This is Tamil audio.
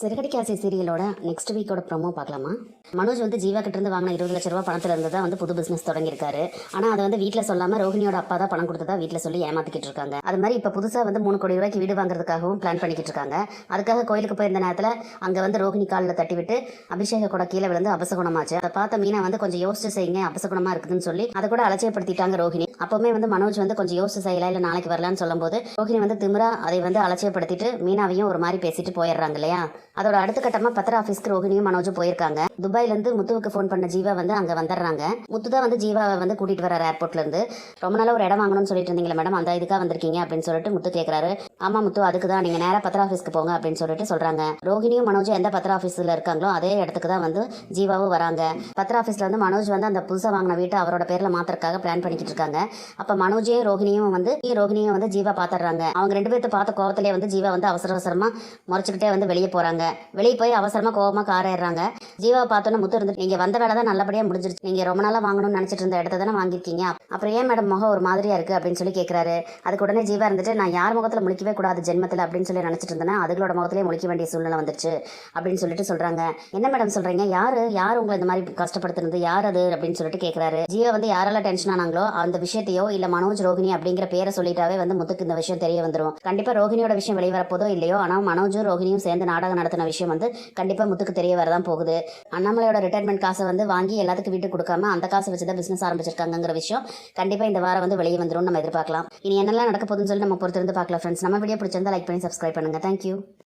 சிறகடி ஆசை சீரியலோட நெக்ஸ்ட் வீக்கோட ப்ரோமோ பார்க்கலாமா? மனோஜ் வந்து ஜீவா கிட்ட இருந்து வாங்கின 20 லட்ச ரூபா பணத்துல இருந்து தான் வந்து புது பிசினஸ் தொடங்கியிருக்காரு. ஆனா அதை வந்து வீட்டில் சொல்லாம ரோஹிணியோட அப்பா தான் பணம் கொடுத்ததா வீட்டில் சொல்லி ஏமாத்திக்கிட்டு இருக்காங்க. அது மாதிரி இப்போ புதுசா வந்து 3 கோடி ரூபாய்க்கு வீடு வாங்குறதுக்காகவும் பிளான் பண்ணிக்கிட்டு இருக்காங்க. அதுக்காக கோயிலுக்கு போயிருந்த நேரத்தில் அங்க வந்து ரோஹிணி காலில் தட்டி விட்டு அபிஷேக கூட கீழே விழுந்து அபசகுணமாச்சு. அதை பார்த்த மீனா வந்து கொஞ்சம் யோசிச்சு செய்யுங்க, அபசகுணமா இருக்குதுன்னு சொல்லி அதை கூட அலட்சியப்படுத்திட்டாங்க ரோஹிணி. அப்பவுமே வந்து மனோஜ் வந்து கொஞ்சம் யோசிச்சு செய்யலாம், இல்லை நாளைக்கு வரலான்னு சொல்லும் போது ரோஹிணி வந்து திமிரா அதை வந்து அலட்சியப்படுத்திட்டு மீனாவையும் ஒரு மாதிரி பேசிட்டு போயிடுறாங்க இல்லையா? அதோட அடுத்த கட்டமா பத்திர ஆஃபீஸ்க்கு ரோஹிணியும் மனோஜும் போயிருக்காங்க. துபாயில இருந்து முத்துவுக்கு ஃபோன் பண்ண ஜீவா வந்து அங்க வந்துடுறாங்க. முத்து தான் வந்து ஜீவாவை வந்து கூட்டிட்டு வர ஏர்போர்ட்ல இருந்து. ரொம்ப நாளா ஒரு இடம் வாங்கணும்னு சொல்லிட்டு இருந்தீங்களா மேடம், அந்த இதுக்காக வந்திருக்கீங்க அப்படின்னு சொல்லிட்டு முத்து கேட்கறாரு. ஆமா முத்து, அதுக்கு தான், நீங்க நேரா பத்திர ஆஃபீஸ்க்கு போங்க அப்படின்னு சொல்லிட்டு சொல்றாங்க. ரோஹிணியும் மனோஜும் எந்த பத்திர ஆஃபீஸ்ல இருக்காங்களோ அதே இடத்துக்கு தான் வந்து ஜீவாவும் வராங்க. பத்திர ஆஃபீஸ்ல வந்து மனோஜ் வந்து அந்த புதுசா வாங்கின வீட்டை அவரோட பேர்ல மாத்திரக்காக பிளான் பண்ணிக்கிட்டு இருக்காங்க. அப்ப மனோஜையும் ரோஹிணியும் வந்து ஜீவா பாத்துறாங்க. அவங்க 2 பேர்த்து பார்த்த கோவத்திலே வந்து ஜீவா வந்து அவசர அவசரமா முறைச்சுக்கிட்டே வந்து வெளியே போறாங்க. வெளியே போய் அவசரமா கோவமா கார் ஏறாங்க. ஜீவாவை பார்த்தோன்னு முத்து இருந்து, நீங்க வந்த வேலை தான் நல்லபடியா முடிஞ்சிருச்சு, நீங்க ரொம்ப நாளா வாங்கணும்னு நினைச்சிட்டு இருந்த இடத்த தானே வாங்கிருக்கீங்க, அப்புறம் ஏன் மேடம் முகம் ஒரு மாதிரியா இருக்கு அப்படின்னு சொல்லி கேட்கறாரு. அதுக்கு உடனே ஜீவா இருந்துட்டு, நான் யார் முகத்துல முழிக்கவே கூடாது ஜென்மத்தில் அப்படின்னு சொல்லி நினைச்சிட்டு இருந்தேன், அதுகளோட முகத்திலே முழிக்க வேண்டிய சூழ்நிலை வந்துருச்சு அப்படின்னு சொல்லிட்டு சொல்றாங்க. என்ன மேடம் சொல்றீங்க, யார் உங்களை இந்த மாதிரி கஷ்டப்படுத்துறது, யார் அது அப்படின்னு சொல்லிட்டு கேட்கறாரு. ஜீவா வந்து யாரெல்லாம் டென்ஷன் ஆனாங்களோ அந்த விஷயத்தையோ இல்ல மனோஜ் ரோஹிணி அப்படிங்கிற பேரை சொல்லிட்டாவே வந்து முத்துக்கு இந்த விஷயம் தெரிய வந்துடும். கண்டிப்பா ரோஹிணியோட விஷயம் வெளிவரப்போதோ இல்லையோ, ஆனா மனோஜும் ரோஹிணியும் சேர்ந்து நாடகம் நடத்தின விஷயம் வந்து கண்டிப்பா முத்துக்கு தெரிய வரதான் போகுது. அண்ணாமலையோட ரிட்டையர்மெண்ட் காசை வந்து வாங்கி எல்லாத்துக்கும் வீட்டுக்கு கொடுக்காம அந்த காசை வச்சுதான் பிசினஸ் ஆரம்பிச்சிருக்காங்கிற விஷயம் கண்டிப்பா இந்த வாரம் வந்து வெளியே வந்துடும் நம்ம எதிர்பார்க்கலாம். இனி என்னெல்லாம் நடக்க போகுதுன்னு சொல்லி நம்ம பொறுத்திருந்து பார்க்கலாம் ஃப்ரெண்ட்ஸ். நம்ம வீடியோ பிடிச்சிருந்தா லைக் பண்ணி சப்ஸ்கிரைப் பண்ணுங்க. தேங்க்யூ.